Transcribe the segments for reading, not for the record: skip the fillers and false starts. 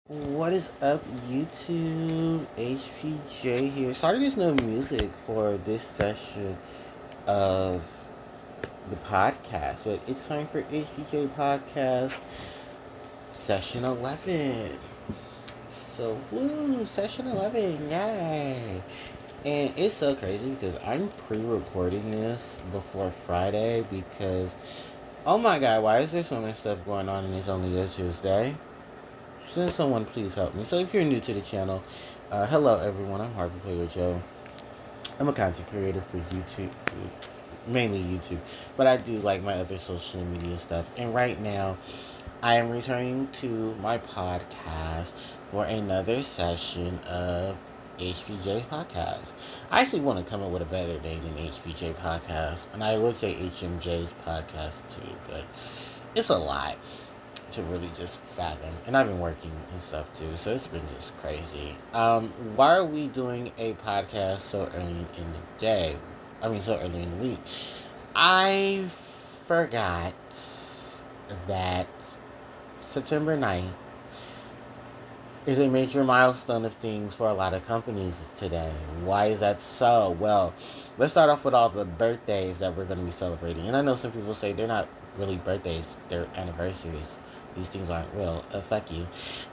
What is up, YouTube? HPJ here. Sorry there's no music for this session of the podcast, but it's time for HPJ Podcast Session 11. So, woo, Session 11, yay! And it's so crazy because I'm pre-recording this before Friday because, oh my god, why is there so much stuff going on and it's only a Tuesday? Can someone please help me? So if you're new to the channel, hello everyone, I'm Harpie Player Joe. I'm a content creator for YouTube, mainly YouTube, but I do like my other social media stuff. And right now, I am returning to my podcast for another session of HPJ Podcast. I actually want to come up with a better name than HPJ Podcast, and I would say HMJ's Podcast too, but it's a lot to really just fathom. And I've been working and stuff too, so it's been just crazy. Why are we doing a podcast so early in the day? I mean, so early in the week. I forgot that September 9th is a major milestone of things for a lot of companies today. Why is that so? Well, let's start off with all the birthdays that we're going to be celebrating. And I know some people say they're not really birthdays, they're anniversaries. These things aren't real. Fuck you.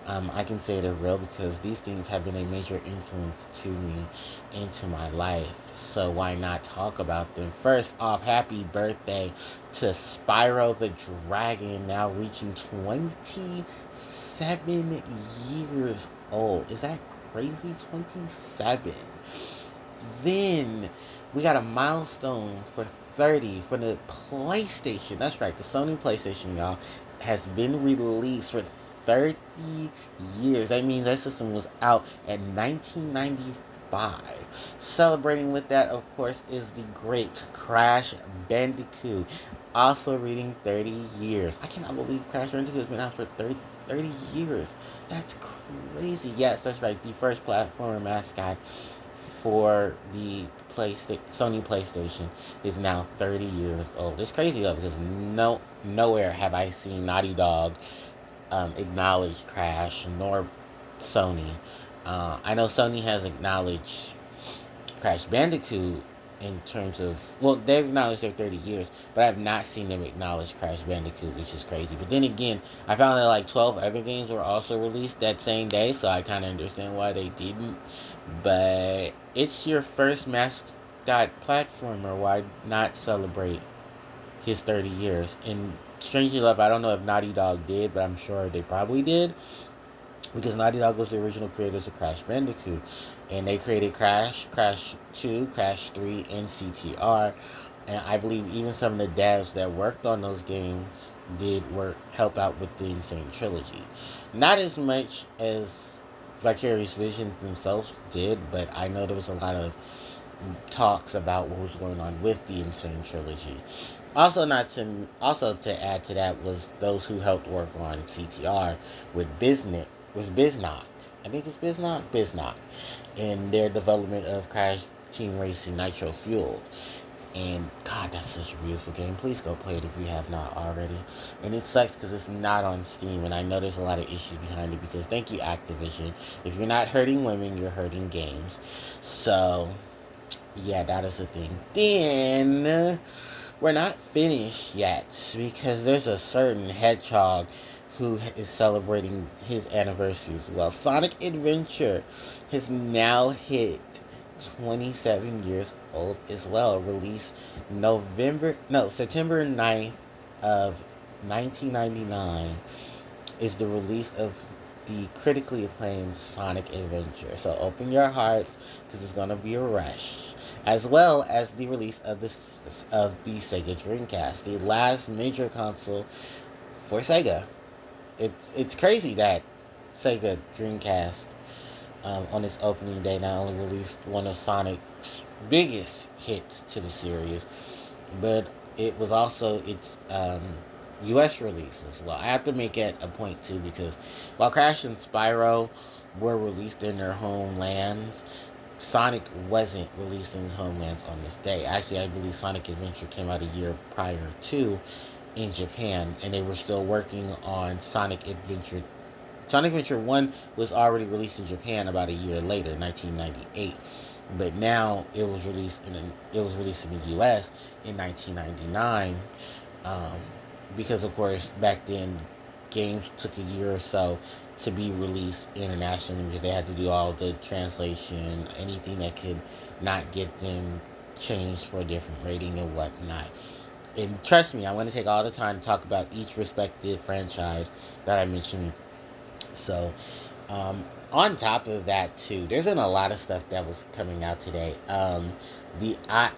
I can say they're real because these things have been a major influence to me into my life. So why not talk about them? First off, happy birthday to Spyro the Dragon, now reaching 27 years old. Is that crazy? 27. Then we got a milestone for 30 for the PlayStation. That's right, the Sony PlayStation, y'all, has been released for 30 years. That means that system was out in 1995. Celebrating with that, of course, is the great Crash Bandicoot, also reading 30 years. I cannot believe Crash Bandicoot has been out for 30 years. That's crazy. Yes, that's right. The first platformer mascot for the Sony PlayStation is now 30 years old. It's crazy though because nowhere have I seen Naughty Dog acknowledge Crash nor Sony. I know Sony has acknowledged Crash Bandicoot in terms of, well, they've acknowledged their 30 years, but I have not seen them acknowledge Crash Bandicoot, which is crazy. But then again, I found that like 12 other games were also released that same day, so I kind of understand why they didn't. But it's your first mascot platformer, why not celebrate his 30 years? And strangely enough, I don't know if Naughty Dog did, but I'm sure they probably did, because Naughty Dog was the original creators of Crash Bandicoot, and they created Crash, Crash 2, Crash 3, and CTR, and I believe even some of the devs that worked on those games did help out with the Insane Trilogy. Not as much as Vicarious Visions themselves did, but I know there was a lot of talks about what was going on with the Insane Trilogy. Also to add to that was those who helped work on CTR with Biznock. I think it's Biznock. In their development of Crash Team Racing Nitro Fueled. And God, that's such a beautiful game. Please go play it if you have not already. And it sucks because it's not on Steam, and I know there's a lot of issues behind it because thank you, Activision. If you're not hurting women, you're hurting games. So yeah, that is the thing. Then we're not finished yet because there's a certain hedgehog who is celebrating his anniversary as well. Sonic Adventure has now hit 27 years old as well. Released September 9th of 1999 is the release of the critically acclaimed Sonic Adventure. So open your hearts because it's going to be a rush. As well as the release of the Sega Dreamcast, the last major console for Sega. It's crazy that Sega Dreamcast on its opening day not only released one of Sonic's biggest hits to the series, but it was also its US release as well. I have to make it a point too because while Crash and Spyro were released in their homelands, Sonic wasn't released in his homelands on this day. Actually, I believe Sonic Adventure came out a year prior to in Japan, and they were still working on Sonic Adventure Sonic Adventure 1 was already released in Japan about a year later, 1998. But now it was released in the US in 1999. Um, because of course back then games took a year or so to be released internationally because they had to do all the translation, anything that could not get them changed for a different rating and whatnot. And trust me, I want to take all the time to talk about each respective franchise that I mentioned. So, um, on top of that too, there's been a lot of stuff that was coming out today. The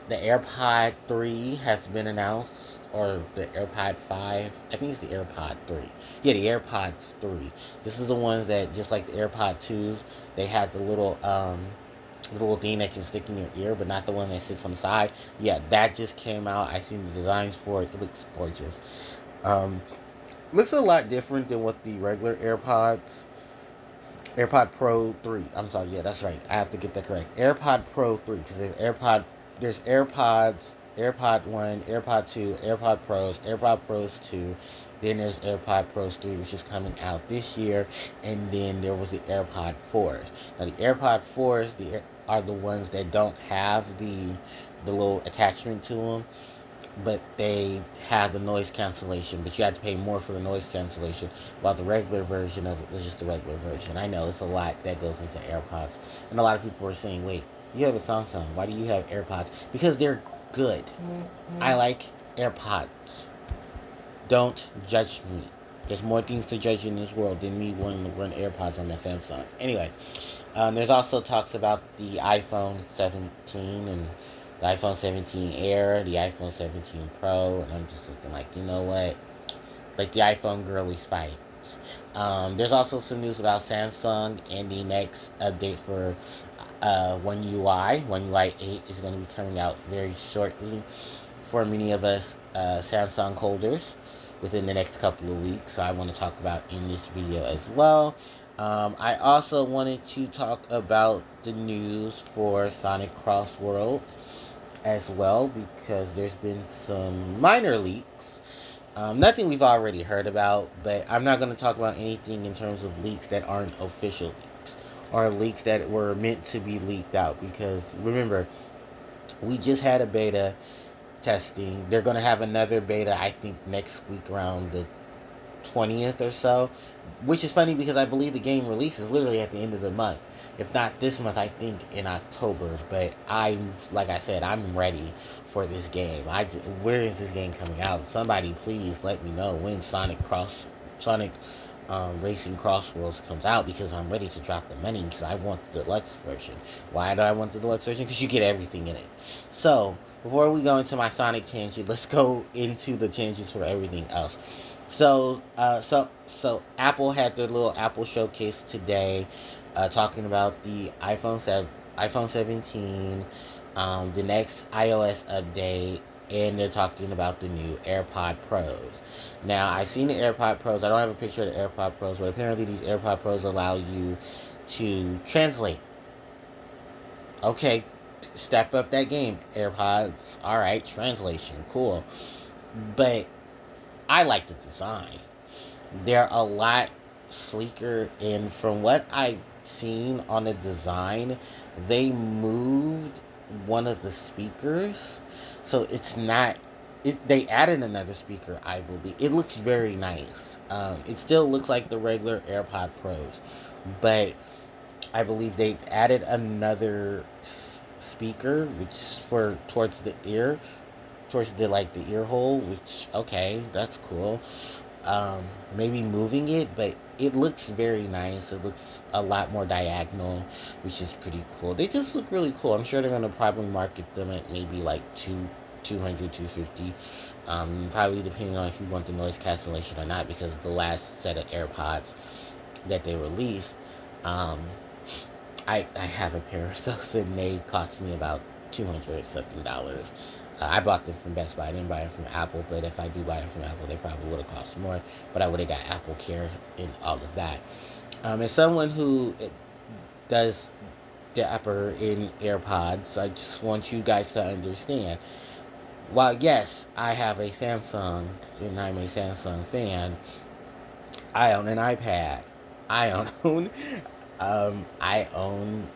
AirPod 3 has been announced, or the AirPod 5. I think it's the AirPod 3. Yeah, the AirPods 3. This is the ones that, just like the AirPod 2s, they had the little thing that can stick in your ear, but not the one that sits on the side. Yeah, that just came out. I seen the designs for it. It looks gorgeous. Um, Looks a lot different than what the regular AirPod Pro 3. I'm sorry, yeah, that's right. I have to get that correct. AirPod Pro 3, because there's AirPods, AirPod 1, AirPod 2, AirPod Pros, AirPod Pros 2. Then there's AirPod Pros 3, which is coming out this year. And then there was the AirPod 4s. Now, the AirPod 4s are the ones that don't have the little attachment to them, but they have the noise cancellation, but you have to pay more for the noise cancellation, while the regular version of it was just the regular version. I know it's a lot that goes into AirPods, and a lot of people are saying, wait, you have a Samsung, why do you have AirPods? Because they're good. I like AirPods. Don't judge me. There's more things to judge in this world than me wanting to run AirPods on my Samsung. Anyway, there's also talks about the iPhone 17 and the iPhone 17 Air, the iPhone 17 Pro, and I'm just looking like, you know what? Like the iPhone girlies fight. There's also some news about Samsung and the next update for One UI. One UI 8 is going to be coming out very shortly for many of us Samsung holders within the next couple of weeks. So I want to talk about in this video as well. I also wanted to talk about the news for Sonic Cross Worlds as well, because there's been some minor leaks. Nothing we've already heard about, but I'm not going to talk about anything in terms of leaks that aren't official leaks or leaks that were meant to be leaked out, because remember, we just had a beta testing. They're going to have another beta, I think, next week around the 20th or so, which is funny because I believe the game releases literally at the end of the month. If not this month, I think in October. But like I said, I'm ready for this game. Where is this game coming out? Somebody please let me know when Sonic Racing Crossworlds comes out, because I'm ready to drop the money, because I want the deluxe version. Why do I want the deluxe version? Because you get everything in it. So before we go into my Sonic tangent, let's go into the tangents for everything else. So Apple had their little Apple showcase today, talking about the iPhone 17, the next iOS update, and they're talking about the new AirPod Pros. Now, I've seen the AirPod Pros. I don't have a picture of the AirPod Pros, but apparently these AirPod Pros allow you to translate. Okay, step up that game, AirPods. All right, translation, cool. But I like the design. They're a lot sleeker, and from what I've seen on the design, they moved one of the speakers, so it's not. They added another speaker, I believe. It looks very nice. It still looks like the regular AirPod Pros, but I believe they've added another speaker, which for towards the ear, towards the ear hole. Which, okay, that's cool. Maybe moving it, but it looks very nice. It looks a lot more diagonal, which is pretty cool. They just look really cool. I'm sure they're gonna probably market them at maybe like 200, 250. Probably depending on if you want the noise cancellation or not, because the last set of AirPods that they released, um, I have a pair of those, and they cost me about $200 something. I bought them from Best Buy. I didn't buy them from Apple, but if I do buy them from Apple, they probably would have cost more. But I would have got Apple Care and all of that. As someone who does dapper in AirPods, I just want you guys to understand. While yes, I have a Samsung and I'm a Samsung fan, I own an iPad. I own, I own,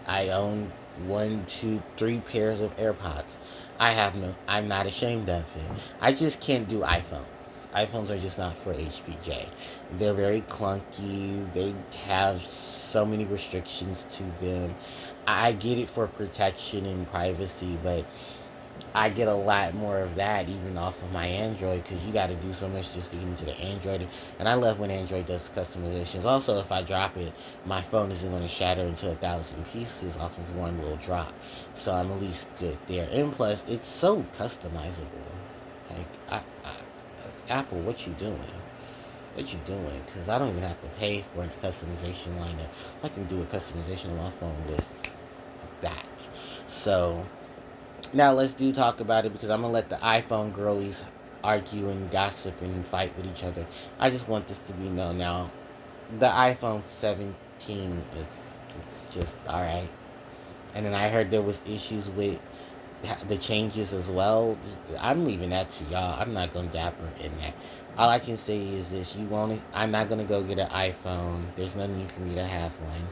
I own one, two, three pairs of AirPods. I'm not ashamed of it. I just can't do iPhones. iPhones are just not for HPJ. They're very clunky. They have so many restrictions to them. I get it for protection and privacy, but I get a lot more of that even off of my Android because you got to do so much just to get into the Android. And I love when Android does customizations. Also, if I drop it, my phone isn't going to shatter into 1,000 pieces off of one little drop. So I'm at least good there. And plus, it's so customizable. Like, Apple, what you doing? What you doing? Because I don't even have to pay for a customization lineup. I can do a customization on my phone with that. So now let's do talk about it because I'm gonna let the iPhone girlies argue and gossip and fight with each other. I just want this to be known now. The iPhone 17 is it's just all right. And then I heard there was issues with the changes as well. I'm leaving that to y'all. I'm not gonna dapper in that. All I can say is this: you won't. I'm not gonna go get an iPhone. There's no need for me to have one.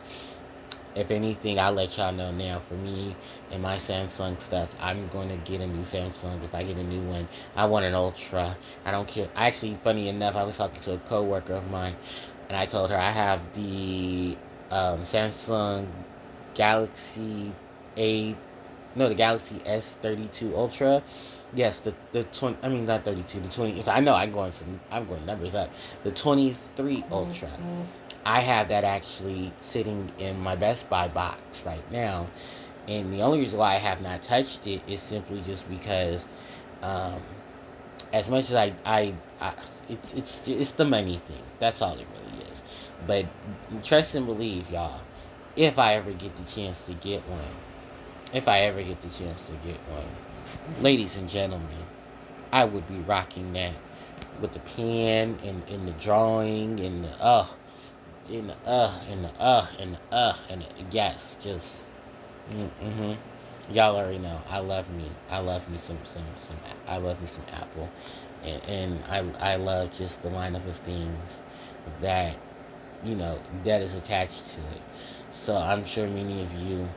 If anything, I'll let y'all know now. For me and my Samsung stuff, I'm going to get a new Samsung. If I get a new one, I want an Ultra. I don't care. Actually, funny enough, I was talking to a coworker of mine, and I told her I have the Samsung Galaxy A, no, the Galaxy S32 Ultra. Yes, the 20. I mean, not 32. The 20. I know I'm going numbers up. The 23 Ultra. I have that actually sitting in my Best Buy box right now, and the only reason why I have not touched it is simply just because, um, as much as it's the money thing. That's all it really is. But trust and believe, y'all. If I ever get the chance to get one, if I ever get the chance to get one, ladies and gentlemen, I would be rocking that with the pen and in the drawing and the yes, just mm-hmm. Y'all already know. I love me some. I love me some Apple, and I love just the lineup of things that that is attached to it. So I'm sure many of you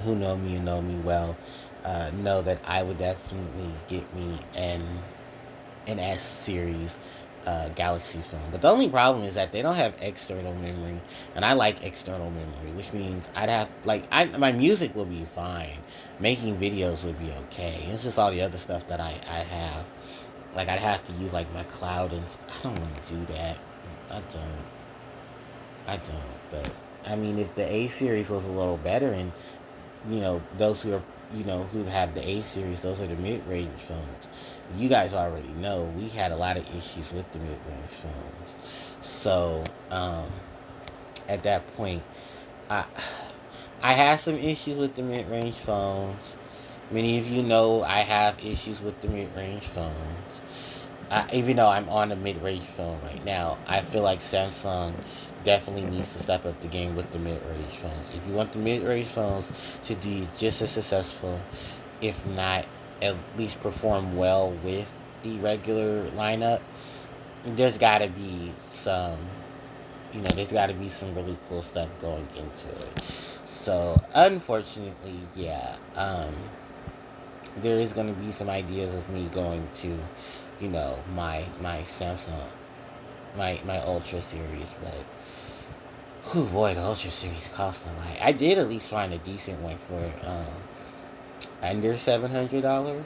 who know me and know me well know that I would definitely get me an S series Galaxy phone. But the only problem is that they don't have external memory, and I like external memory, which means I'd have my music will be fine, making videos would be okay. It's just all the other stuff that I have. Like I'd have to use like my cloud and I don't want to do that. I don't. I don't. But I mean, if the A series was a little better, and those who are who have the A series, those are the mid-range phones. You guys already know we had a lot of issues with the mid-range phones. So at that point, I I had some issues with the mid-range phones. Many of you know I have issues with the mid-range phones. Even though I'm on a mid-range phone right now, I feel like Samsung definitely needs to step up the game with the mid-range phones. If you want the mid-range phones to be just as successful, if not at least perform well with the regular lineup, there's got to be some, there's got to be some really cool stuff going into it. So, unfortunately, yeah, there is going to be some ideas of me going to, my Samsung, my Ultra series, but oh boy, the Ultra series costs a lot. I did at least find a decent one for under $700,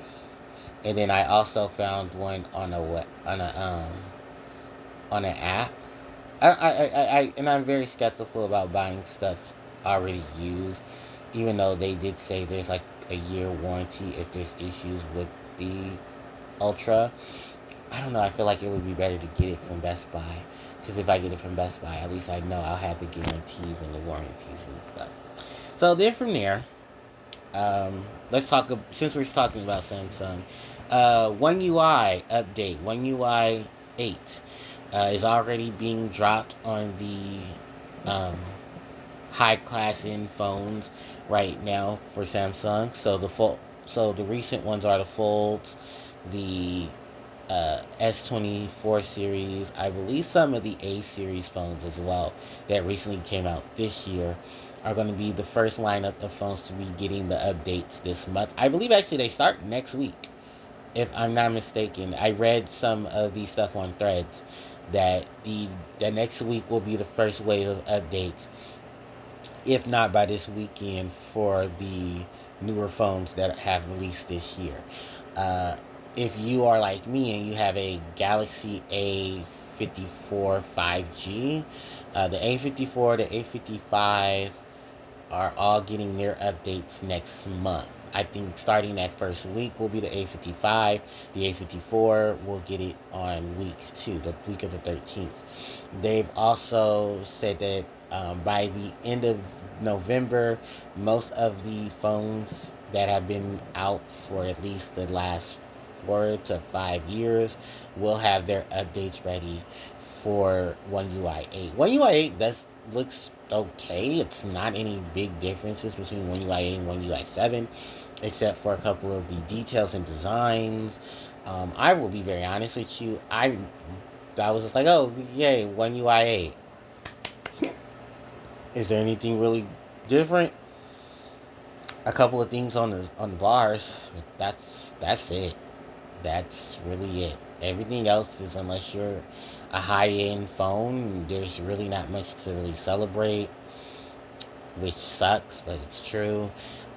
and then I also found one on an app. And I'm very skeptical about buying stuff already used, even though they did say there's like a year warranty if there's issues with the Ultra. I don't know. I feel like it would be better to get it from Best Buy, because if I get it from Best Buy, at least I know I'll have the guarantees and the warranties and stuff. So then from there, let's talk. Since we're talking about Samsung, One UI update. One UI 8 is already being dropped on the high class end phones right now for Samsung. So the recent ones are the Folds, the S24 series. I believe some of the A series phones as well that recently came out this year are going to be the first lineup of phones to be getting the updates this month. I believe actually they start next week, if I'm not mistaken. I read some of the stuff on Threads that the next week will be the first wave of updates, if not by this weekend, for the newer phones that have released this year. Uh, if you are like me and you have a Galaxy A54 5G, the A54, the A55 are all getting their updates next month. I think starting that first week will be the A55. The A54 will get it on week 2, the week of the 13th. They've also said that by the end of November, most of the phones that have been out for at least the last 4 to 5 years will have their updates ready for One UI 8. One UI 8 looks okay. It's not any big differences between One UI 8 and One UI 7, except for a couple of the details and designs. I will be very honest with you. I was just like, oh, yay, One UI 8. Is there anything really different? A couple of things on the bars, but that's it. That's really it. Everything else is, unless you're a high end phone, there's really not much to really celebrate, which sucks, but it's true.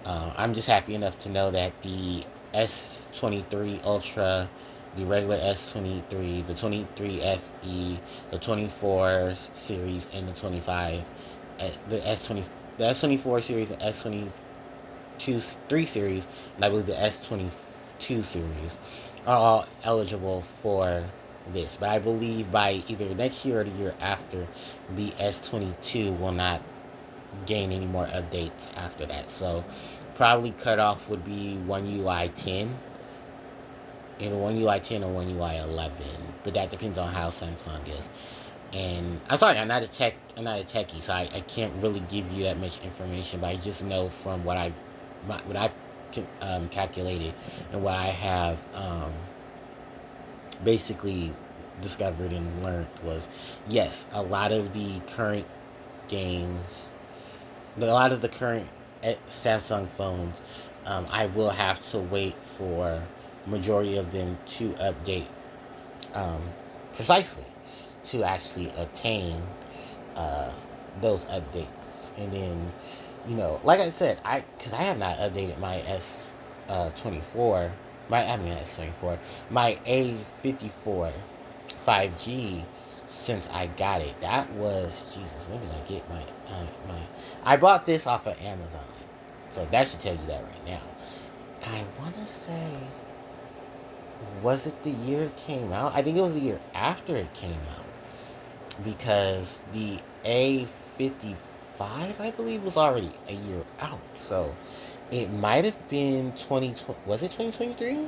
I'm just happy enough to know that the S23 Ultra, the regular S23, the 23 FE, the 24 series, and the 25, the S24 series, the S22 3 series, and I believe the S22 series are all eligible for this. But I believe by either next year or the year after, the S22 will not gain any more updates after that. So probably cutoff would be One UI 10, either One UI 10 or One UI 11. But that depends on how Samsung is. And I'm sorry, I'm not a techie, so I can't really give you that much information. But I just know from what I've calculated and what I have basically discovered and learned was, yes, a lot of the current games, a lot of the current Samsung phones, I will have to wait for majority of them to update precisely to actually obtain uh, those updates. And then, like I said, because I have not updated my S24, my A54 5G since I got it. That was, Jesus, when did I get my? I bought this off of Amazon, so that should tell you that right now. I want to say, was it the year it came out? I think it was the year after it came out, because the A55, I believe, was already a year out. So it might have been 2020. Was it 2023?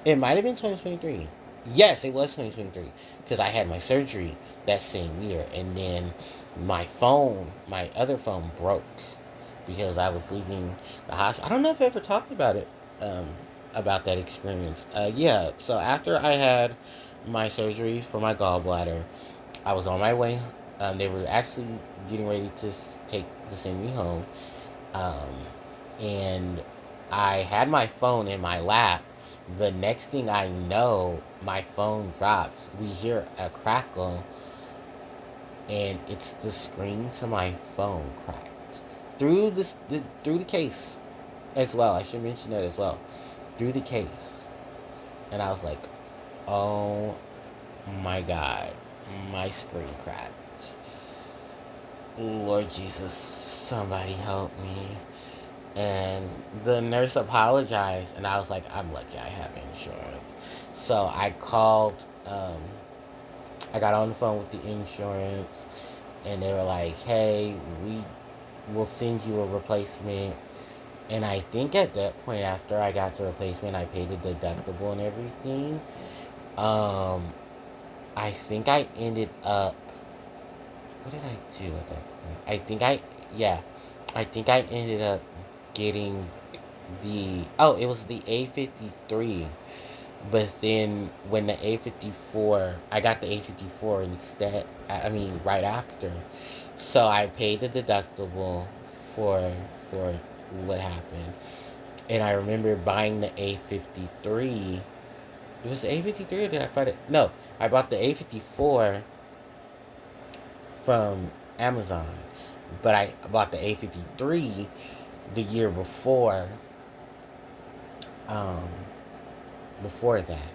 It might have been 2023. Yes, it was 2023, because I had my surgery that same year, and then my other phone broke because I was leaving the hospital. I don't know if I ever talked about it, about that experience. Yeah. So after I had my surgery for my gallbladder, I was on my way. They were actually getting ready to send me home, um, and I had my phone in my lap. The next thing I know, my phone drops. We hear a crackle, and it's the screen to my phone cracked through the case as well. I should mention that as well, through the case, and I was like, "Oh my God, my screen cracked! Lord Jesus, somebody help me!" And the nurse apologized, and I was like, I'm lucky I have insurance. So I called, I got on the phone with the insurance, and they were like, hey, we will send you a replacement. And I think at that point, after I got the replacement, I paid the deductible and everything. Um, I think I ended up, what did I do at that point? Yeah, I think I ended up getting it was the A53 But then when the A54, I got the A54 instead. I mean, right after. So I paid the deductible for what happened, and I remember buying the A53. It was the A53 or did I find it? No, I bought the A54 from Amazon, but I bought the A53 the year um, before that.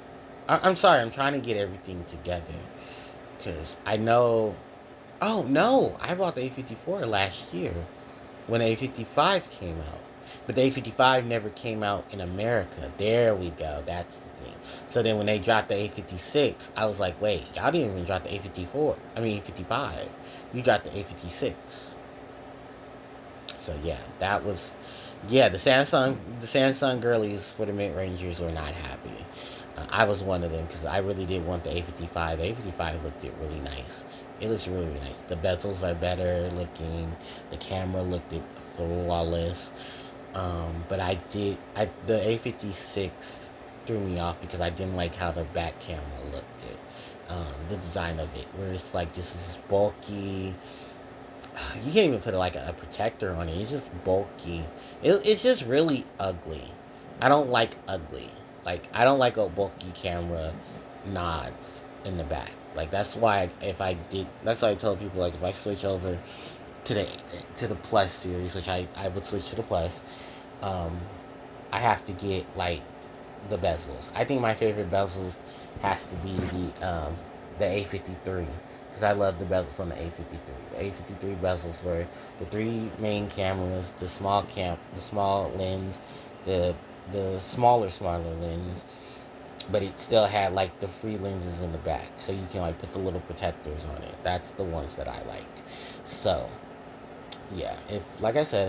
I'm sorry, I'm trying to get everything together because I know. Oh no, I bought the A54 last year when the A55 came out. But the A55 never came out in America. There we go. That's the thing. So then when they dropped the A56, I was like, wait, y'all didn't even drop the A54. I mean, A55. You dropped the A56. So yeah, that was, yeah, the Samsung girlies for the mid rangers were not happy. I was one of them because I really did want the A55. The A55 looked it really nice. It looks really, really nice. The bezels are better looking. The camera looked it flawless. But the A56 threw me off because I didn't like how the back camera looked. The design of it, where it's like this is bulky. You can't even put like a protector on it. It's just bulky. It's just really ugly. I don't like ugly. Like I don't like a bulky camera nods in the back. Like that's why that's why I tell people like if I switch over to the Plus series, which I would switch to the Plus, um, I have to get like the bezels. I think my favorite bezels has to be the A53 because I love the bezels on the A53. The A53 bezels were the three main cameras, the small lens, the smaller lens, but it still had like the free lenses in the back, so you can like put the little protectors on it. That's the ones that I like. So yeah, if like I said,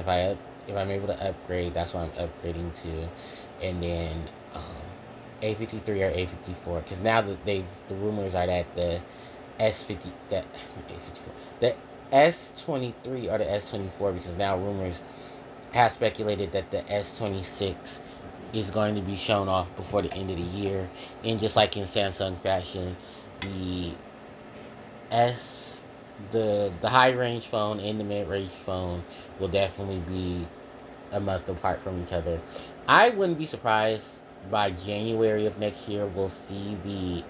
if I'm able to upgrade, that's what I'm upgrading to, and then A53 or A54, because now that the rumors are that the S50 that A54 the S23 or the S24, because now rumors have speculated that the S26 is going to be shown off before the end of the year, and just like in Samsung fashion, the S the high range phone and the mid range phone will definitely be a month apart from each other. I wouldn't be surprised by January of next year we'll see the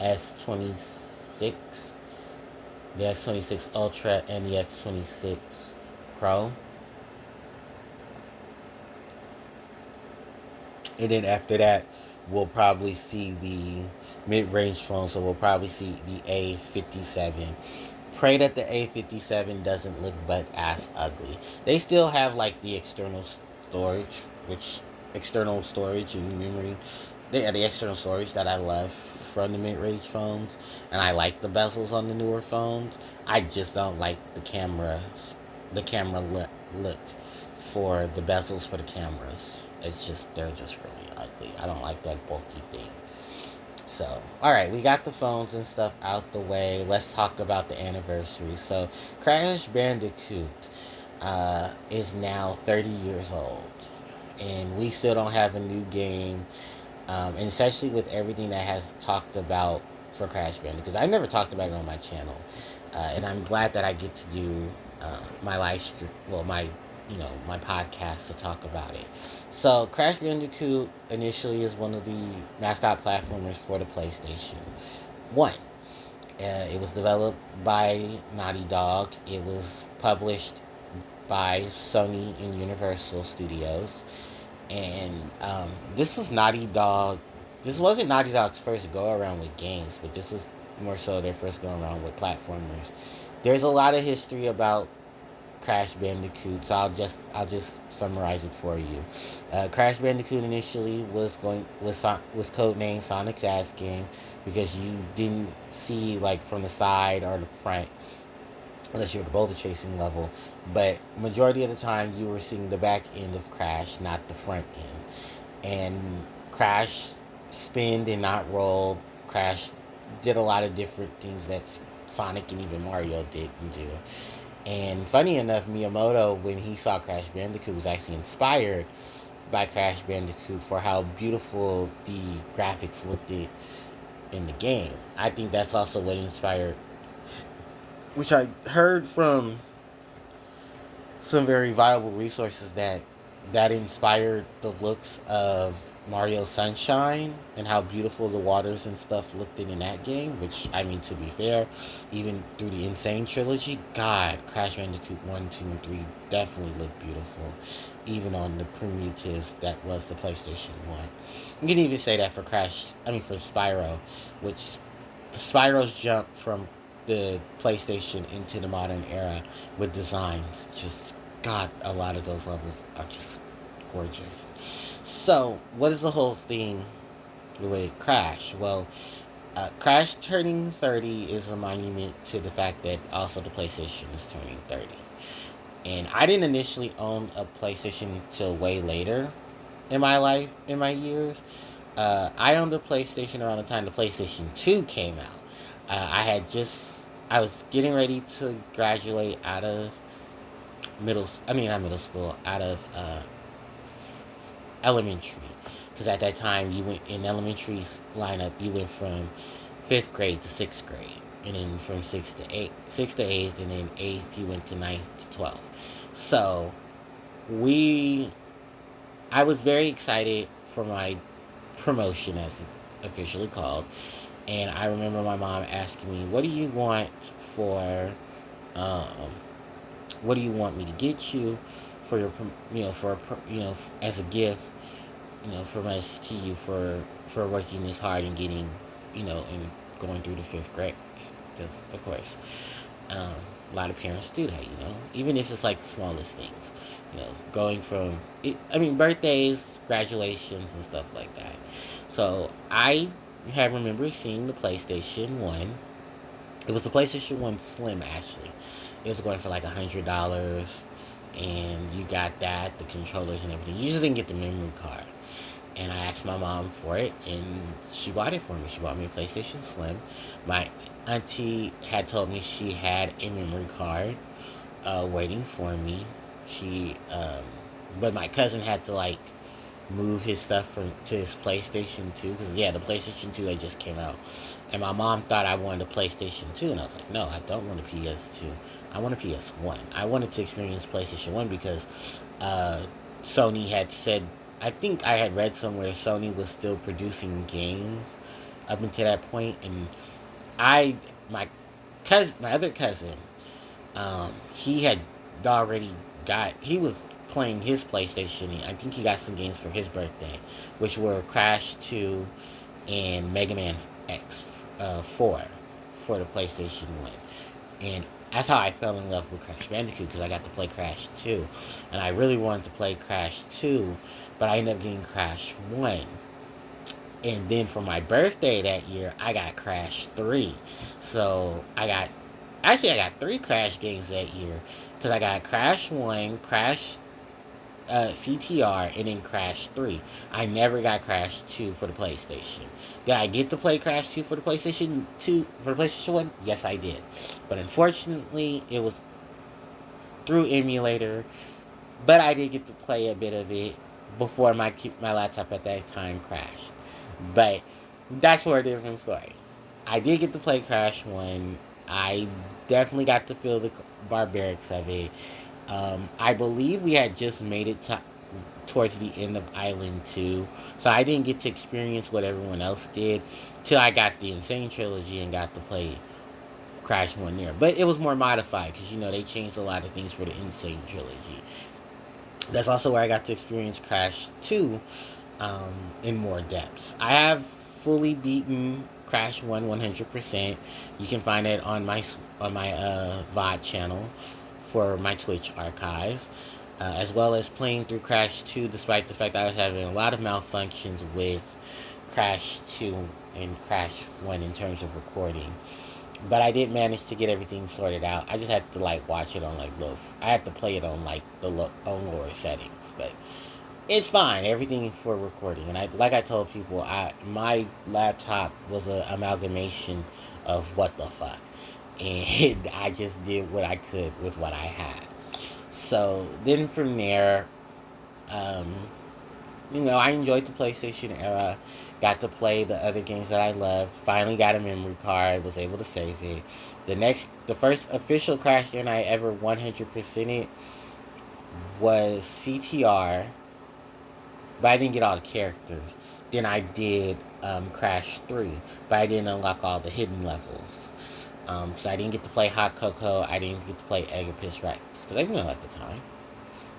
S26, the S26 Ultra, and the S26 Pro. And then after that, we'll probably see the mid-range phone. So we'll probably see the A57. Pray that the A57 doesn't look but as ugly. They still have like the storage, which external storage and memory. They are the external storage that I love from the mid-range phones, and I like the bezels on the newer phones. I just don't like the camera look for the bezels for the cameras. They're just really ugly. I don't like that bulky thing. So, alright, we got the phones and stuff out the way. Let's talk about the anniversary. So, Crash Bandicoot is now 30 years old. And we still don't have a new game. And especially with everything that has talked about for Crash Bandicoot. Because I never talked about it on my channel. And I'm glad that I get to do my live stream, well, my podcast to talk about it. So, Crash Bandicoot initially is one of the mascot platformers for the PlayStation 1. It was developed by Naughty Dog. It was published by Sony and Universal Studios. And this was Naughty Dog. This wasn't Naughty Dog's first go around with games, but this was more so their first go around with platformers. There's a lot of history about Crash Bandicoot, so I'll just summarize it for you. Crash Bandicoot initially was codenamed Sonic's Ass Game because you didn't see like from the side or the front unless you're at the boulder chasing level, but majority of the time you were seeing the back end of Crash, not the front end. And Crash spinned and not rolled. Crash did a lot of different things that Sonic and even Mario didn't do. And funny enough, Miyamoto, when he saw Crash Bandicoot, was actually inspired by Crash Bandicoot for how beautiful the graphics looked in the game. I think that's also what inspired, which I heard from some very viable resources, that inspired the looks of Mario Sunshine and how beautiful the waters and stuff looked in that game. Which, I mean, to be fair, even through the Insane trilogy, God, Crash Bandicoot 1, 2, and 3 definitely looked beautiful, even on the primitives that was the PlayStation 1. You can even say that for for Spyro, which Spyro's jump from the PlayStation into the modern era with designs, just, God, a lot of those levels are just gorgeous. So, what is the whole thing with Crash? Well, Crash turning 30 is a monument to the fact that also the PlayStation is turning 30. And I didn't initially own a PlayStation till way later in my life, in my years. I owned a PlayStation around the time the PlayStation 2 came out. I was getting ready to graduate out of not middle school, out of elementary. Because at that time, you went in elementary lineup, you went from 5th grade to 6th grade. And then from 6th to 8th, and then 8th, you went to 9th to 12th. So, I was very excited for my promotion, as it's officially called. And I remember my mom asking me, "What do you want for, um, what do you want me to get you for your, as a gift, from us to you for working this hard and getting, and going through the 5th grade." Because, of course, um, a lot of parents do that, even if it's like the smallest things, going from, birthdays, graduations, and stuff like that. So I have remember seeing the PlayStation 1. It was the PlayStation 1 Slim, actually. It was going for like $100, and you got that, the controllers and everything. You just didn't get the memory card. And I asked my mom for it, and she bought it for me. She bought me a PlayStation Slim. My auntie had told me she had a memory card waiting for me. But my cousin had to like move his stuff to his PlayStation 2, because yeah, the PlayStation 2 had just came out, and my mom thought I wanted a PlayStation 2, and I was like, no, I don't want a PS2. I want a PS1. I wanted to experience PlayStation 1 because Sony had said, I think I had read somewhere Sony was still producing games up until that point, and I my other cousin, he had already he was playing his PlayStation. I think he got some games for his birthday, which were Crash 2 and Mega Man X 4 for the PlayStation 1. And that's how I fell in love with Crash Bandicoot, because I got to play Crash 2. And I really wanted to play Crash 2, but I ended up getting Crash 1. And then for my birthday that year, I got Crash 3. So I got 3 Crash games that year, because I got Crash 1, Crash CTR, and then Crash 3. I never got Crash 2 for the PlayStation. Did I get to play Crash 2 for the PlayStation 2 for the PlayStation 1? Yes, I did. But unfortunately, it was through emulator. But I did get to play a bit of it before my laptop at that time crashed. But that's for a different story. I did get to play Crash 1. I definitely got to feel the barbarics of it. I believe we had just made it towards the end of Island 2, so I didn't get to experience what everyone else did till I got the Insane Trilogy and got to play Crash 1 there. But it was more modified, because, they changed a lot of things for the Insane Trilogy. That's also where I got to experience Crash 2 in more depth. I have fully beaten Crash 1 100%. You can find it on my VOD channel for my Twitch archives, as well as playing through Crash 2, despite the fact that I was having a lot of malfunctions with Crash 2 and Crash 1 in terms of recording. But I did manage to get everything sorted out. I just had to watch it on I had to play it on on lower settings, but it's fine. Everything for recording. And I told people, my laptop was an amalgamation of what the fuck. And I just did what I could with what I had. So then from there, I enjoyed the PlayStation era. Got to play the other games that I loved. Finally got a memory card. Was able to save it. The first official Crash game I ever 100%ed was CTR, but I didn't get all the characters. Then I did Crash 3, but I didn't unlock all the hidden levels. So I didn't get to play Hot Cocoa. I didn't get to play Eggapis Rex because I didn't know at the time.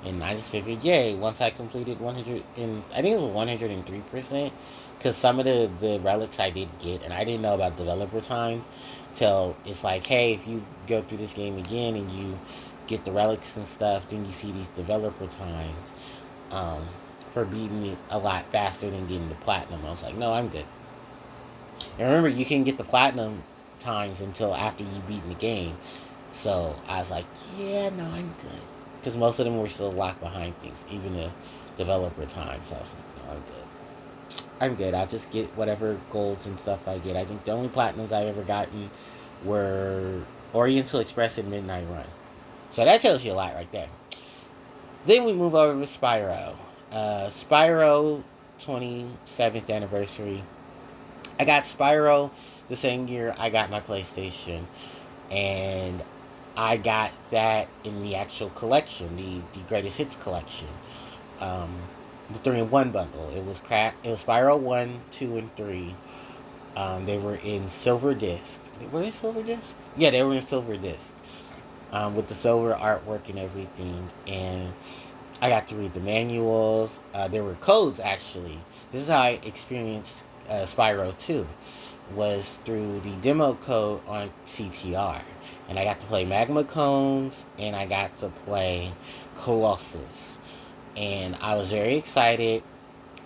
And I just figured, yay, once I completed 100, and I think it was 103%, because some of the relics I did get, and I didn't know about developer times, till it's like, hey, if you go through this game again and you get the relics and stuff, then you see these developer times um, for beating it a lot faster than getting the platinum. I was like, no, I'm good. And remember, you can get the platinum times until after you beat the game. So I was like, yeah, no, I'm good. Because most of them were still locked behind things, even the developer time. So I was like, no, I'm good. I'm good. I'll just get whatever golds and stuff I get. I think the only platinums I've ever gotten were Oriental Express and Midnight Run. So that tells you a lot right there. Then we move over to Spyro. Spyro 27th anniversary. I got Spyro the same year I got my PlayStation. And I got that in the actual collection, the greatest hits collection, the 3-in-1 bundle. It was Spyro 1, 2, and 3. They were in silver disc. Were they silver disc? Yeah, they were in silver disc, with the silver artwork and everything. And I got to read the manuals. There were codes actually. This is how I experienced Spyro 2. Was through the demo code on CTR. And I got to play Magma Cones and I got to play Colossus. And I was very excited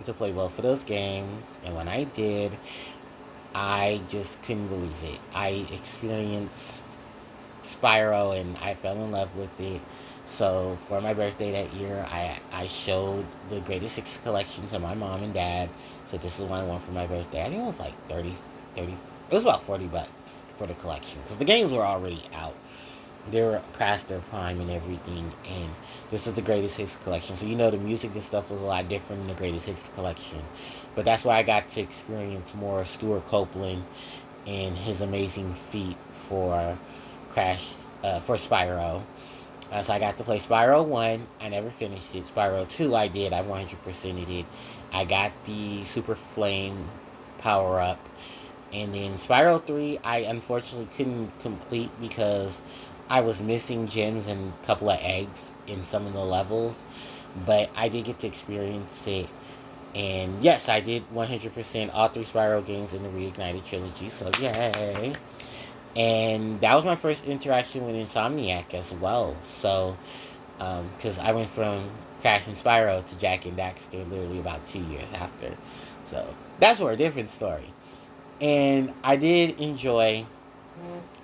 to play both of those games. And when I did, I just couldn't believe it. I experienced Spyro and I fell in love with it. So for my birthday that year, I showed the Greatest Hits collection to my mom and dad. So this is what I want for my birthday. I think it was like 30, it was about $40 for the collection. Because the games were already out. They were past their prime and everything. And this is the Greatest Hits collection. So the music and stuff was a lot different in the Greatest Hits collection. But that's why I got to experience more of Stuart Copeland and his amazing feat for for Spyro. So I got to play Spyro 1. I never finished it. Spyro 2 I did. I 100%ed it. I got the Super Flame power up. And then Spyro 3 I unfortunately couldn't complete because I was missing gems and a couple of eggs in some of the levels. But I did get to experience it. And yes, I did 100% all 3 Spyro games in the Reignited trilogy. So yay. And that was my first interaction with Insomniac as well. So, because I went from Crash and Spyro to Jack and Daxter literally about 2 years after. So, that's for a different story. And I did enjoy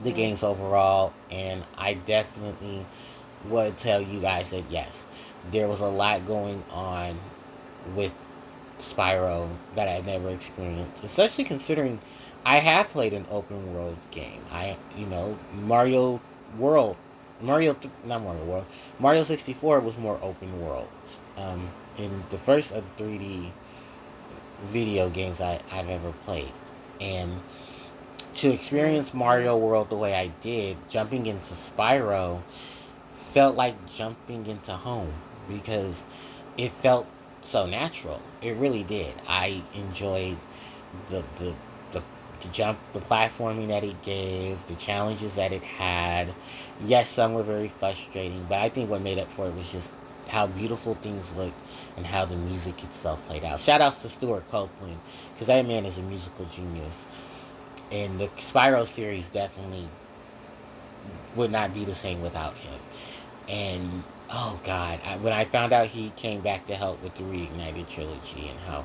the games overall. And I definitely would tell you guys that yes, there was a lot going on with Spyro that I never experienced, especially considering I have played an open world game. Mario World, not Mario World, Mario 64 was more open world. In the first of the 3D video games I've ever played, and to experience Mario World the way I did, jumping into Spyro felt like jumping into home because it felt so natural. It really did. I enjoyed the the the jump, the platforming that it gave, the challenges that it had. Yes, some were very frustrating, but I think what made up for it was just how beautiful things looked and how the music itself played out. Shout outs to Stuart Copeland because that man is a musical genius, and the Spyro series definitely would not be the same without him. And oh god, when I found out he came back to help with the Reignited trilogy and how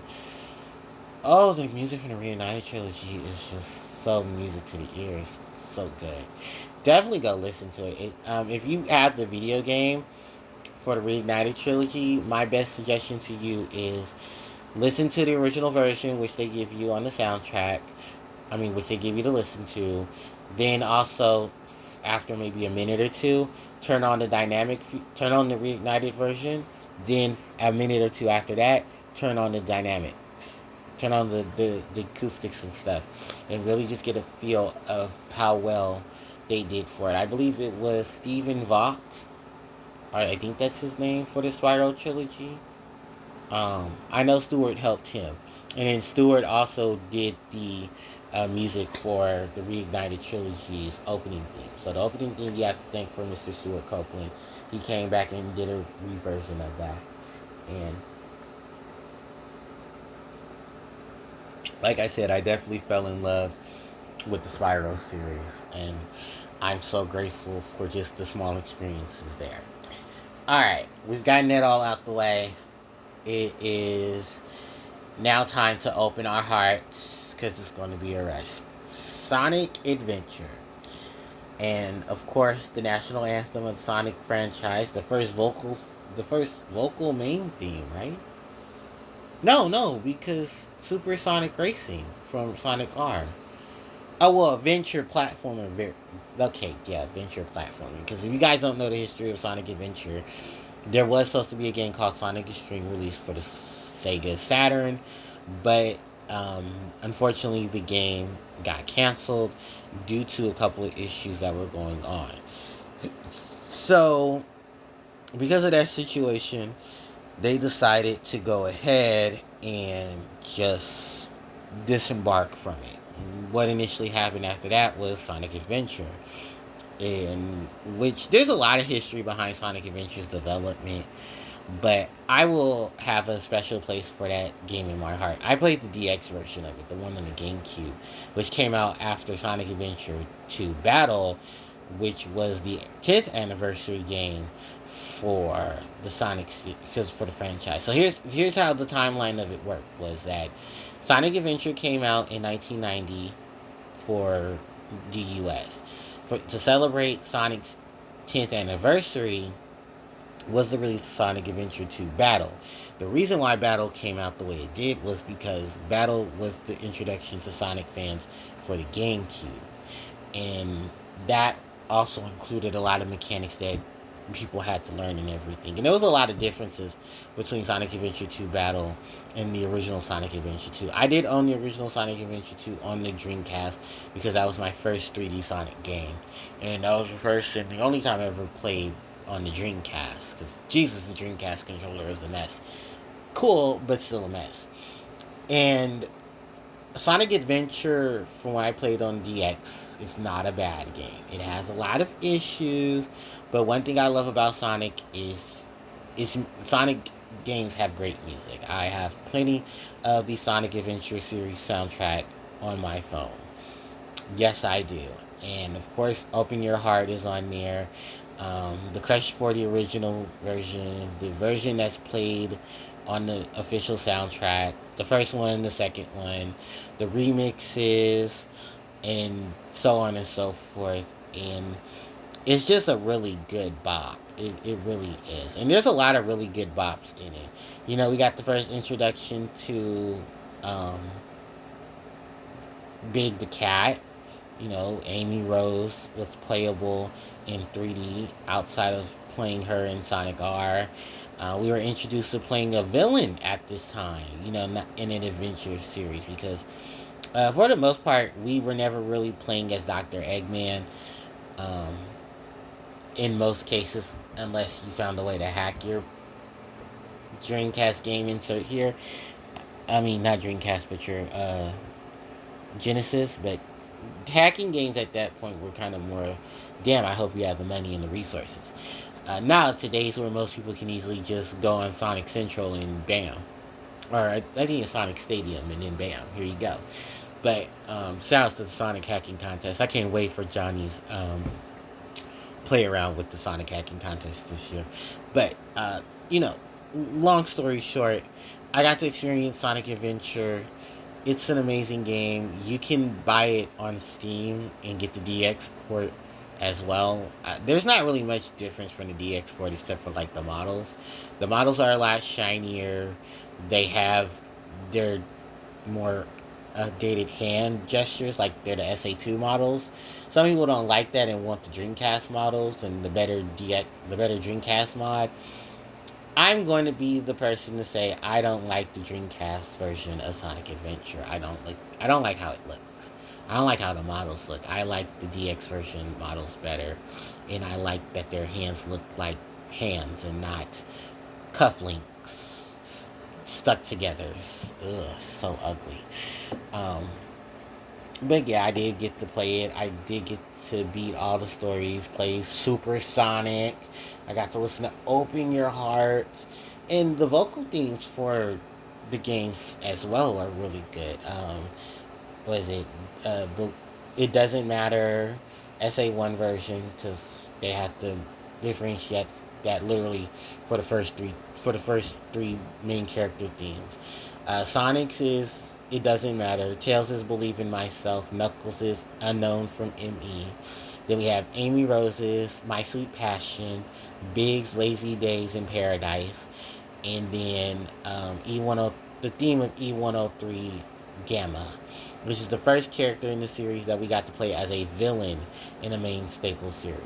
the music from the Reignited trilogy is just so music to the ears. It's so good. Definitely go listen to it. If you have the video game for the Reignited trilogy, my best suggestion to you is listen to the original version, which they give you on the soundtrack. Which they give you to listen to. Then also, after maybe a minute or two, turn on the reignited version. Then a minute or two after that, turn on the dynamics, turn on the acoustics and stuff, and really just get a feel of how well they did for it. I believe it was Stephen Vogt, or I think that's his name, for the Spyro trilogy. I know Stewart helped him, and then Stewart also did the music for the Reignited trilogy's opening theme. So the opening theme, you have to thank for Mr. Stewart Copeland. He came back and did a reversion of that, and like I said, I definitely fell in love with the Spyro series, and I'm so grateful for just the small experiences there. Alright, we've gotten that all out the way. It is now time to open our hearts, because it's going to be a rush. Sonic Adventure. And, of course, the national anthem of the Sonic franchise, the first vocal main theme, right? No, because Supersonic Racing from Sonic R. Oh, well, Venture Platformer. Okay, yeah, Venture Platforming. Because if you guys don't know the history of Sonic Adventure, there was supposed to be a game called Sonic Extreme released for the Sega Saturn, but unfortunately the game got canceled due to a couple of issues that were going on. So, because of that situation, they decided to go ahead and just disembark from it. What initially happened after that was Sonic Adventure, in which there's a lot of history behind Sonic Adventure's development, but I will have a special place for that game in my heart. I played the DX version of it, the one on the GameCube, which came out after Sonic Adventure 2 Battle, which was the 10th anniversary game for the Sonic, because for the franchise. So here's how the timeline of it worked. Was that Sonic Adventure came out in 1990 for the US. To celebrate Sonic's 10th anniversary was the release of Sonic Adventure 2 Battle. The reason why Battle came out the way it did was because Battle was the introduction to Sonic fans for the GameCube. And that also included a lot of mechanics that people had to learn and everything. And there was a lot of differences between Sonic Adventure 2 Battle and the original Sonic Adventure 2. I did own the original Sonic Adventure 2 on the Dreamcast because that was my first 3D Sonic game. And that was the first and the only time I ever played on the Dreamcast. Because, Jesus, the Dreamcast controller is a mess. Cool, but still a mess. And Sonic Adventure, from what I played on DX, is not a bad game. It has a lot of issues, but one thing I love about Sonic is Sonic games have great music. I have plenty of the Sonic Adventure series soundtrack on my phone. Yes, I do. And of course, Open Your Heart is on there. The Crush 40 original version, the version that's played on the official soundtrack, the first one, the second one, the remixes, and so on and so forth. And it's just a really good bop. It really is. And there's a lot of really good bops in it. You know, we got the first introduction to Big the Cat. You know, Amy Rose was playable in 3D outside of playing her in Sonic R. We were introduced to playing a villain at this time, you know, not in an adventure series, because for the most part, we were never really playing as Dr. Eggman in most cases, unless you found a way to hack your Dreamcast game insert here. I mean, not Dreamcast, but your Genesis, but hacking games at that point were kind of more, damn, I hope you have the money and the resources. Now, today's where most people can easily just go on Sonic Central and bam. Or I think it's Sonic Stadium and then bam, here you go. But shout out to the Sonic Hacking Contest. I can't wait for Johnny's play around with the Sonic Hacking Contest this year. But, you know, long story short, I got to experience Sonic Adventure. It's an amazing game. You can buy it on Steam and get the DX port as well. There's not really much difference from the DX port except for like the models. The models are a lot shinier. They have their more updated hand gestures, like they're the SA2 models. Some people don't like that and want the Dreamcast models and the better Dreamcast mod. I'm going to be the person to say I don't like the Dreamcast version of Sonic Adventure. I don't like how it looks. I don't like how the models look. I like the DX version models better, and I like that their hands look like hands and not cufflinks stuck together. Ugh, so ugly. Um, but yeah, I did get to play it. I did get to beat all the stories, play Super Sonic. I got to listen to Open Your Heart. And the vocal themes for the games as well are really good. Was it? It doesn't matter. SA1 version, because they had to differentiate that literally for the first three main character themes. Sonic's is It Doesn't Matter. Tails is Believe in Myself. Knuckles is Unknown from ME. Then we have Amy Rose's My Sweet Passion. Big's Lazy Days in Paradise. And then the theme of E103 Gamma, which is the first character in the series that we got to play as a villain in the main staple series.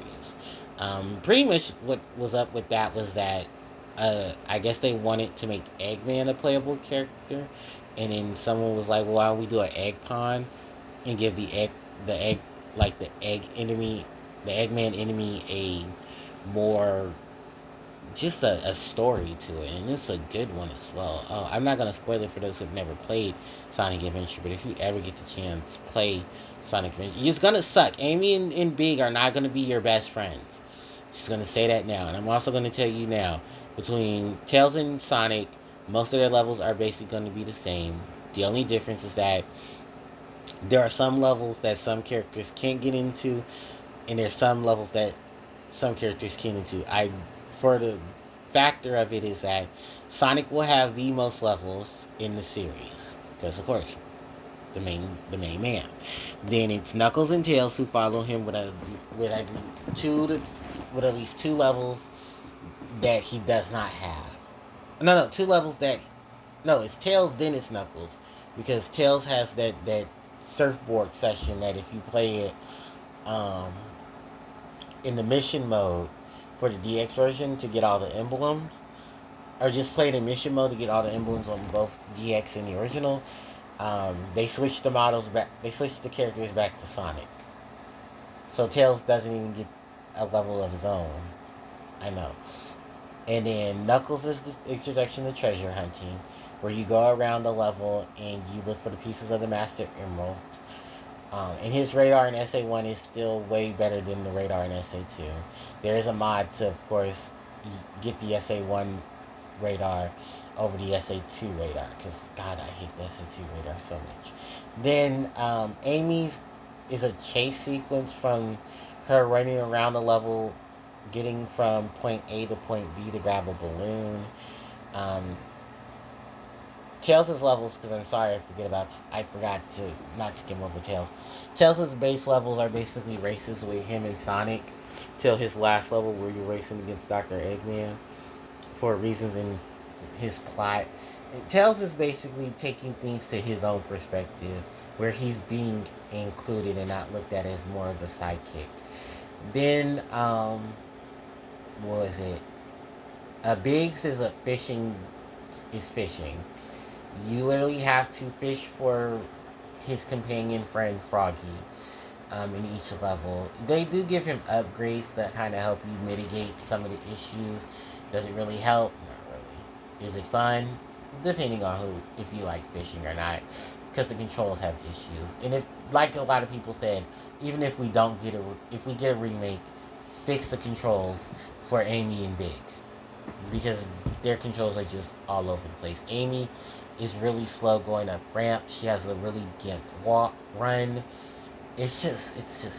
Pretty much what was up with that was that I guess they wanted to make Eggman a playable character, and then someone was like, well, "Why don't we do an egg pond and give the egg, like the Eggman enemy, a more just a story to it, and it's a good one as well." I'm not gonna spoil it for those who've never played Sonic Adventure, but if you ever get the chance, play Sonic Adventure. It's gonna suck. Amy and Big are not gonna be your best friends. Just gonna say that now, and I'm also gonna tell you now. Between Tails and Sonic, most of their levels are basically gonna be the same. The only difference is that there are some levels that some characters can't get into, and there's some levels that some characters can into. For the factor of it is that Sonic will have the most levels in the series, because of course the main man. Then it's Knuckles and Tails who follow him with at least two levels that he does not have. No, two levels that no, it's Tails, then it's Knuckles, because Tails has that surfboard session that if you play it um, in the mission mode for the DX version to get all the emblems, or just play the mission mode to get all the emblems on both DX and the original. They switched the models back. They switched the characters back to Sonic, so Tails doesn't even get a level of his own. I know. And then Knuckles is the introduction to treasure hunting, where you go around the level and you look for the pieces of the Master Emerald. And his radar in SA1 is still way better than the radar in SA2. There is a mod to, of course, get the SA1 radar over the SA2 radar, because, God, I hate the SA2 radar so much. Then Amy's is a chase sequence from her running around the level, getting from point A to point B to grab a balloon. Tails' levels, because I'm sorry, I forgot to not skim over Tails. Tails' base levels are basically races with him and Sonic, till his last level where you're racing against Dr. Eggman for reasons in his plot. Tails is basically taking things to his own perspective, where he's being included and not looked at as more of the sidekick. Then, what was it? Biggs is fishing. You literally have to fish for his companion friend Froggy in each level. They do give him upgrades that kind of help you mitigate some of the issues. Does it really help? Not really. Is it fun? Depending on if you like fishing or not, because the controls have issues. And if, like a lot of people said, even if we get a remake, fix the controls for Amy and Big, because their controls are just all over the place. Amy is really slow going up ramp. She has a really gimp run. It's just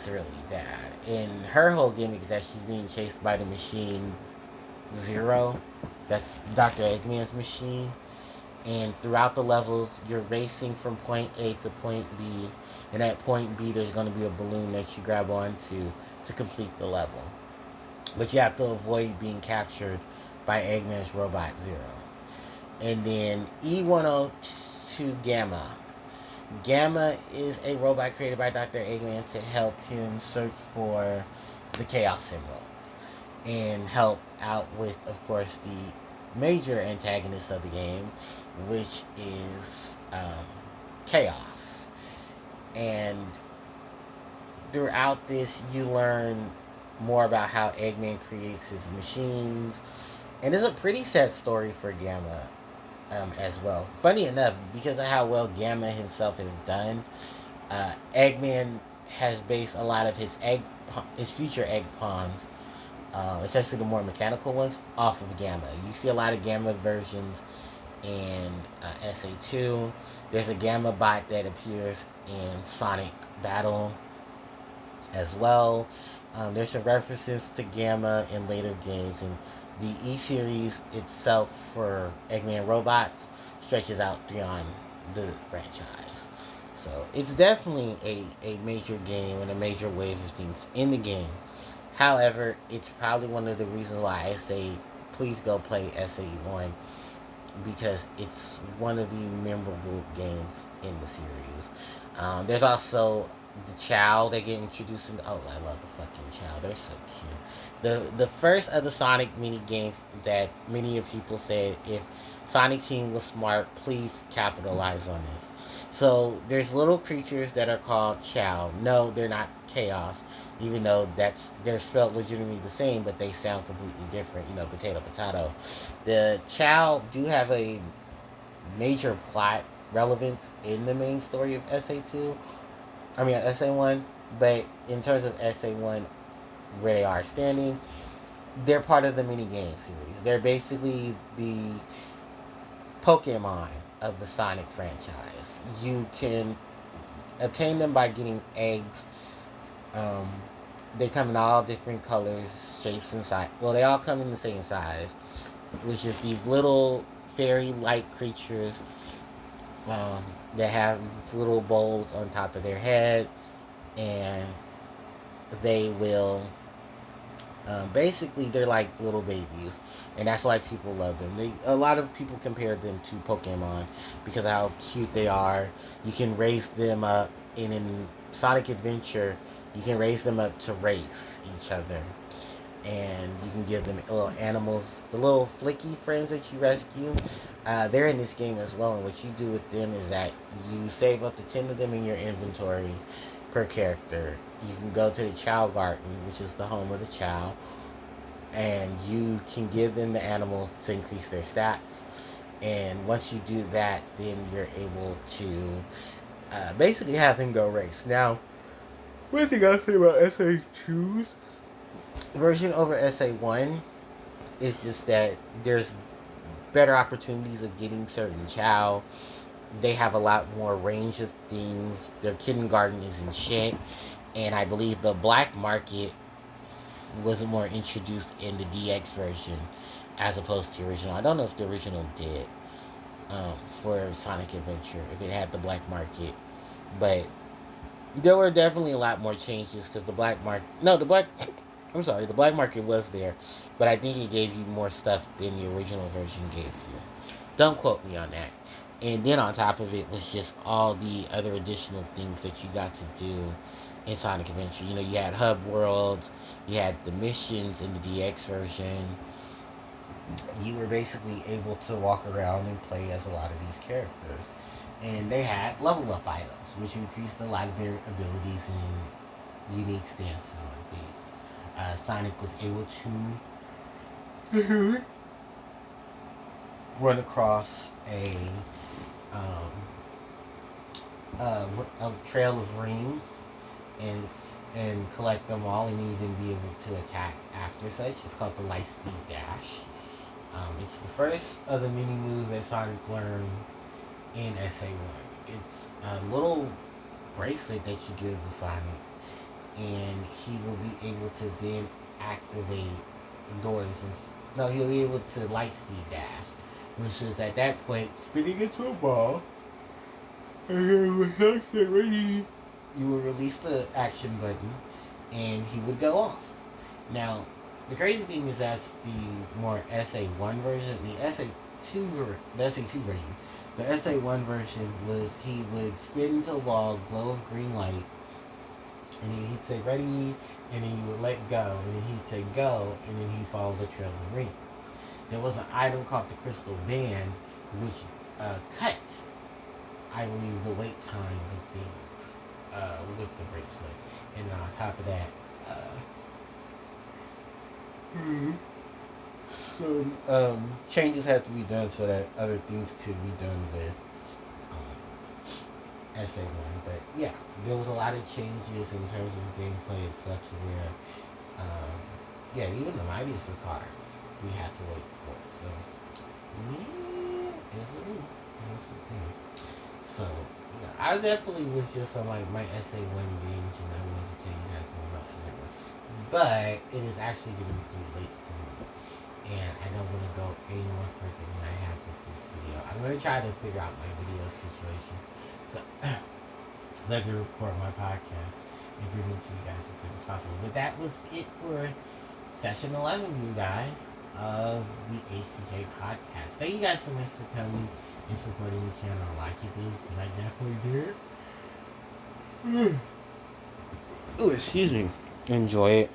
really bad. And her whole gimmick is that she's being chased by the machine Zero. That's Dr. Eggman's machine. And throughout the levels, you're racing from point A to point B. And at point B, there's going to be a balloon that you grab onto to complete the level. But you have to avoid being captured by Eggman's robot Zero. And then E102 Gamma. Gamma is a robot created by Dr. Eggman to help him search for the Chaos Emeralds. And help out with, of course, major antagonist of the game, which is Chaos. And throughout this, you learn more about how Eggman creates his machines. And it's a pretty sad story for Gamma as well. Funny enough, because of how well Gamma himself has done, Eggman has based a lot of his future egg pawns, especially the more mechanical ones, off of Gamma. You see a lot of Gamma versions in SA2. There's a Gamma bot that appears in Sonic Battle as well. There's some references to Gamma in later games, and the E series itself for Eggman Robots stretches out beyond the franchise. So it's definitely a major game and a major wave of things in the game. However, it's probably one of the reasons why I say please go play SA1, because it's one of the memorable games in the series. There's also the Chow they get introduced in. Oh, I love the fucking Chow. They're so cute. The first of the Sonic mini games that many of people said, if Sonic Team was smart, please capitalize on this. So there's little creatures that are called Chow. No, they're not Chaos, even though they're spelled legitimately the same, but they sound completely different. Potato, potato. The Chow do have a major plot relevance in the main story of SA2. I mean SA1, but in terms of SA1, where they are standing, they're part of the mini game series. They're basically the Pokemon of the Sonic franchise. You can obtain them by getting eggs. They come in all different colors, shapes, and size. Well, they all come in the same size, which is these little fairy-like creatures that have little bowls on top of their head, and they will basically, they're like little babies, and that's why people love them. A lot of people compare them to Pokemon because of how cute they are. You can raise them up, and in Sonic Adventure, you can raise them up to race each other, and you can give them little animals, the little flicky friends that you rescue. They're in this game as well, and what you do with them is that you save up to 10 of them in your inventory per character. You can go to the Chow Garden, which is the home of the Chow, and you can give them the animals to increase their stats. And once you do that, then you're able to basically have them go race. Now, one thing I'll say about SA2's version over SA1 is just that there's better opportunities of getting certain Chow. They have a lot more range of things. Their kindergarten isn't shit. And I believe the black market was more introduced in the DX version as opposed to the original. I don't know if the original did for Sonic Adventure, if it had the black market. But there were definitely a lot more changes because the black market... No, the black market was there. But I think it gave you more stuff than the original version gave you. Don't quote me on that. And then on top of it was just all the other additional things that you got to do in Sonic Adventure. You had hub worlds, you had the missions in the DX version. You were basically able to walk around and play as a lot of these characters. And they had level up items, which increased a lot of their abilities and unique stances on things. Sonic was able to run across a trail of rings and collect them all, and even be able to attack after such. It's called the Lightspeed Dash. It's the first of the mini moves that Sonic learns in SA1. It's a little bracelet that you give to Sonic, and he will be able to then activate doors. He'll be able to Lightspeed Dash, which is at that point spinning into a ball. And when Sonic's ready, you will release the action button, and he would go off. Now, the crazy thing is that's the more SA1 version. The SA2 version. The SA1 version was he would spin into a wall, glow of green light, and then he'd say ready, and then he would let go, and then he'd say go, and then he'd follow the trail of rings. there was an item called the Crystal Band, which cut, I believe, the wait times of things with the bracelet. And on top of that, some changes had to be done so that other things could be done with SA1. But yeah, there was a lot of changes in terms of gameplay and such where, yeah, even the mightiest of cards we had to wait for. So, yeah, it's a thing. So, yeah, I definitely was just on like my SA1 binge, and I wanted to tell you guys more about SA1. But it is actually getting pretty late for me, and I don't want to go any more further than I have with this video. I'm going to try to figure out my video situation, so I can record my podcast and bring it to you guys as soon as possible. But that was it for session 11, you guys, of the HPJ Podcast. Thank you guys so much for coming and supporting the channel. Like it is, because I definitely did. Oh, excuse me. Enjoy it.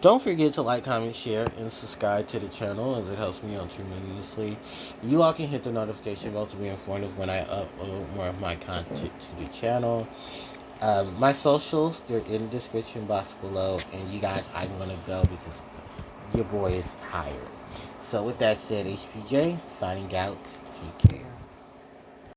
Don't forget to like, comment, share, and subscribe to the channel, as it helps me out tremendously. You all can hit the notification bell to be informed of when I upload more of my content to the channel. My socials, they're in the description box below. And you guys, I'm going to go because your boy is tired. So with that said, HPJ, signing out. Take care.